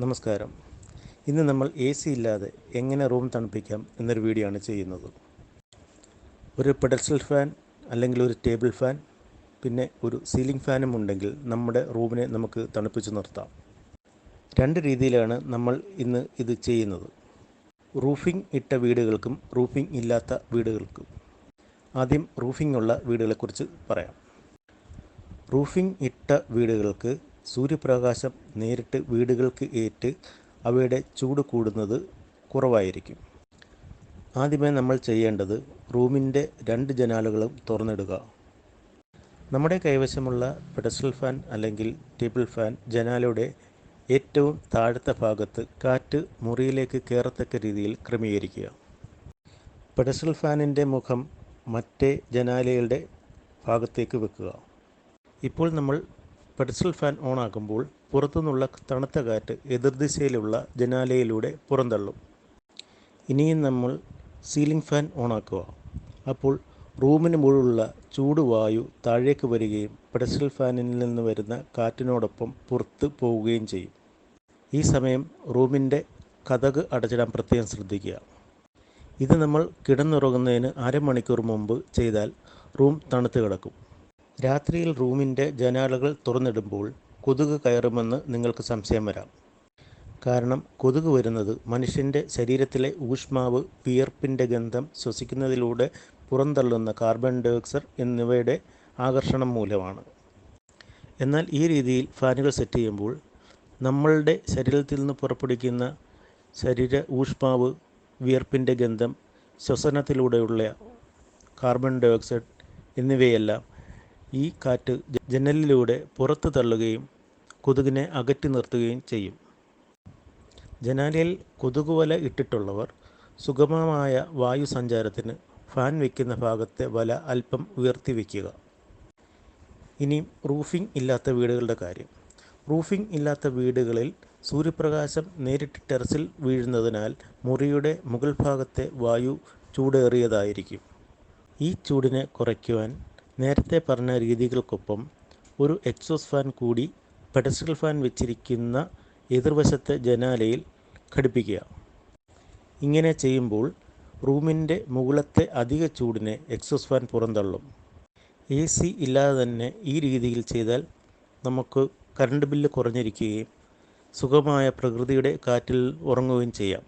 നമസ്കാരം. ഇന്ന് നമ്മൾ എ സി ഇല്ലാതെ എങ്ങനെ റൂം തണുപ്പിക്കാം എന്നൊരു വീഡിയോ ആണ് ചെയ്യുന്നത്. ഒരു പെഡസ്റ്റൽ ഫാൻ അല്ലെങ്കിൽ ഒരു ടേബിൾ ഫാൻ പിന്നെ ഒരു സീലിംഗ് ഫാനും ഉണ്ടെങ്കിൽ നമ്മുടെ റൂമിനെ നമുക്ക് തണുപ്പിച്ച് നിർത്താം. രണ്ട് രീതിയിലാണ് നമ്മൾ ഇന്ന് ഇത് ചെയ്യുന്നത്. റൂഫിംഗ് ഇട്ട വീടുകൾക്കും റൂഫിംഗ് ഇല്ലാത്ത വീടുകൾക്കും. ആദ്യം റൂഫിംഗ് ഉള്ള വീടുകളെക്കുറിച്ച് പറയാം. റൂഫിംഗ് ഇട്ട വീടുകൾക്ക് സൂര്യപ്രകാശം നേരിട്ട് വീടുകൾക്ക് ഏറ്റ് അവയുടെ ചൂട് കൂടുന്നത് കുറവായിരിക്കും. ആദ്യമേ നമ്മൾ ചെയ്യേണ്ടത് റൂമിൻ്റെ രണ്ട് ജനാലകളും തുറന്നിടുക. നമ്മുടെ കൈവശമുള്ള പെഡസ്റ്റൽ ഫാൻ അല്ലെങ്കിൽ ടേബിൾ ഫാൻ ജനാലയുടെ ഏറ്റവും താഴത്തെ ഭാഗത്ത് കാറ്റ് മുറിയിലേക്ക് കയറത്തക്ക രീതിയിൽ ക്രമീകരിക്കുക. പെഡസ്റ്റൽ ഫാനിൻ്റെ മുഖം മറ്റേ ജനാലയുടെ ഭാഗത്തേക്ക് വെക്കുക. ഇപ്പോൾ നമ്മൾ പെഡസ്റ്റൽ ഫാൻ ഓണാക്കുമ്പോൾ പുറത്തുനിന്നുള്ള തണുത്ത കാറ്റ് എതിർദിശയിലുള്ള ജനാലയിലൂടെ പുറന്തള്ളും. ഇനിയും നമ്മൾ സീലിംഗ് ഫാൻ ഓണാക്കുക. അപ്പോൾ റൂമിന് മുഴുവനുള്ള ചൂടുവായു താഴേക്ക് വരികയും പെഡസ്റ്റൽ ഫാനിൽ നിന്ന് വരുന്ന കാറ്റിനോടൊപ്പം പുറത്ത് പോവുകയും ചെയ്യും. ഈ സമയം റൂമിൻ്റെ കതക് അടച്ചിടാൻ പ്രത്യേകം ശ്രദ്ധിക്കുക. ഇത് നമ്മൾ കിടന്നുറങ്ങുന്നതിന് അരമണിക്കൂർ മുമ്പ് ചെയ്താൽ റൂം തണുത്ത് കിടക്കും. രാത്രിയിൽ റൂമിൻ്റെ ജനാലകൾ തുറന്നിടുമ്പോൾ കൊതുക് കയറുമെന്ന് നിങ്ങൾക്ക് സംശയം വരാം. കാരണം കൊതുക് വരുന്നത് മനുഷ്യൻ്റെ ശരീരത്തിലെ ഊഷ്മാവ്, വിയർപ്പിൻ്റെ ഗന്ധം ശ്വസിക്കുന്നതിലൂടെ പുറന്തള്ളുന്ന കാർബൺ ഡയോക്സൈഡ് എന്നിവയുടെ ആകർഷണം മൂലമാണ്. എന്നാൽ ഈ രീതിയിൽ ഫാനുകൾ സെറ്റ് ചെയ്യുമ്പോൾ നമ്മളുടെ ശരീരത്തിൽ നിന്ന് പുറപ്പെടുവിക്കുന്ന ശരീര ഊഷ്മാവ്, വിയർപ്പിൻ്റെ ഗന്ധം, ശ്വസനത്തിലൂടെയുള്ള കാർബൺ ഡയോക്സൈഡ് എന്നിവയെല്ലാം ഈ കാറ്റ് ജനലിലൂടെ പുറത്തു തള്ളുകയും കൊതുകിനെ അകറ്റി നിർത്തുകയും ചെയ്യും. ജനാലയിൽ കൊതുകുവല ഇട്ടിട്ടുള്ളവർ സുഗമമായ വായു സഞ്ചാരത്തിന് ഫാൻ വയ്ക്കുന്ന ഭാഗത്തെ വല അല്പം ഉയർത്തി വയ്ക്കുക. ഇനിയും റൂഫിംഗ് ഇല്ലാത്ത വീടുകളുടെ കാര്യം. റൂഫിംഗ് ഇല്ലാത്ത വീടുകളിൽ സൂര്യപ്രകാശം നേരിട്ട് ടെറസിൽ വീഴുന്നതിനാൽ മുറിയുടെ മുകൾ ഭാഗത്തെ വായു ചൂടേറിയതായിരിക്കും. ഈ ചൂടിനെ കുറയ്ക്കുവാൻ നേരത്തെ പറഞ്ഞ രീതികൾക്കൊപ്പം ഒരു എക്സോസ്റ്റ് ഫാൻ കൂടി പെഡസ്റ്റൽ ഫാൻ വെച്ചിരിക്കുന്ന എതിർവശത്തെ ജനാലയിൽ ഘടിപ്പിക്കുക. ഇങ്ങനെ ചെയ്യുമ്പോൾ റൂമിൻ്റെ മുകളിലത്തെ അധിക ചൂടിനെ എക്സോസ്റ്റ് ഫാൻ പുറന്തള്ളും. എ സി ഇല്ലാതെ തന്നെ ഈ രീതിയിൽ ചെയ്താൽ നമുക്ക് കറണ്ട് ബില്ല് കുറഞ്ഞിരിക്കുകയും സുഖമായ പ്രകൃതിയുടെ കാറ്റിൽ ഉറങ്ങുകയും ചെയ്യാം.